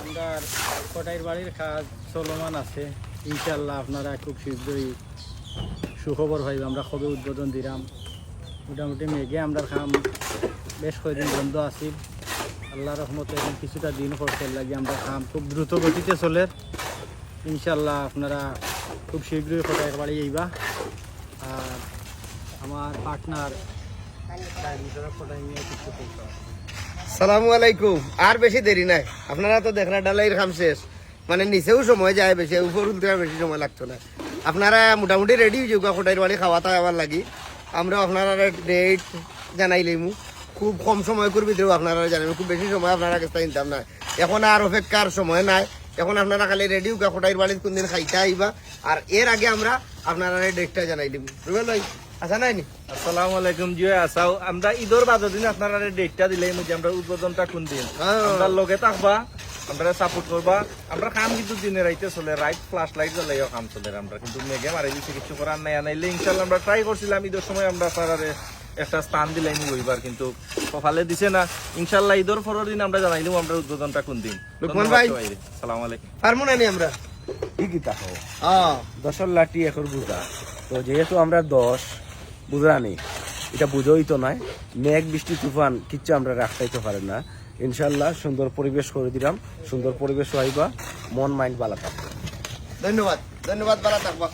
আমরা কটাইর বাড়ির কাজ চলমান আছে, ইনশাল্লাহ আপনারা খুব শীঘ্রই সুখবর পাইব। আমরা কবে উদ্বোধন দিলাম, মোটামুটি মেঘে আমরা খাম বেশ কয়েকদিন বন্ধ আছি। আল্লাহ রহমতে এখন কিছুটা দিন করতে লাগে আমরা খাম খুব দ্রুত গতিতে চলে। ইনশাল্লাহ আপনারা খুব শীঘ্রই কটাইর বাড়ি আইবা। আর আমার পার্টনার সালামু আলাইকুম। আর বেশি দেরি নাই, আপনারা তো দেখলা ডালাইয়ের কাম শেষ, মানে নিচেও সময় যায় বেশি, উপর উঠতে বেশি সময় লাগতো না। আপনারা মোটামুটি রেডি হয়ে যাওয়া কোটাইর বাড়ি খাওয়া দাওয়ার লাগি। আমরা আপনারা ডেট জানাইলাম, খুব কম সময় করবি তো আপনারা জানেন, খুব বেশি সময় আপনারা কাছে নিতাম না। এখন আর অপেক্ষার সময় নাই, এখন আপনারা খালি রেডি হোক কোটাইর বাড়ির কোনদিন খাইতে আইবা। আর এর আগে আমরা আপনারা ডেটটা জানাই দিব। রুবেল ভাই আচ্ছা নাইনি? আসসালামু আলাইকুম জি আসাও। আমরা ঈদের বাজার দিন আপনারা ডেটটা দিলেই যে আমরা উদ্বোধনটা কোন দিন আমরা লগে থাকবা, আমরা সাপোর্ট করবা। আমরা কাম কিন্তু দিনে রাইতে চলে, রাইট ফ্লাশ লাইট জ্বালাইও কাম চলে। আমরা কিন্তু মেঘে মারি দিচ্ছি, কিছু করার নাই। আনাইলে ইনশাল্লাহ আমরা ট্রাই করছিলাম ঈদের সময় আমরা স্যারারে একটা স্থান দিলাম ওইবার, কিন্তু সকালে দিছে না। ইনশাল্লাহ ঈদের পরের দিন আমরা জানাইলাম আমরা উদ্বোধনটা কোন দিন। লুকমান ভাই আসসালামু আলাইকুম। পারবো না আমরা ঠিকই তাকো 10 লাঠি এখন বুঝা তো, যেহেতু আমরা 10 বুঝা নেই, এটা বুঝোই তো নয়। মেঘ বৃষ্টি তুফান কিচ্ছু আমরা রাখতে পারে না। ইনশাল্লাহ সুন্দর পরিবেশ করে দিলাম, সুন্দর পরিবেশ হইবা, মন মাইন্ড ভালো থাকবে। ধন্যবাদ, ধন্যবাদ, ভালো থাকবা।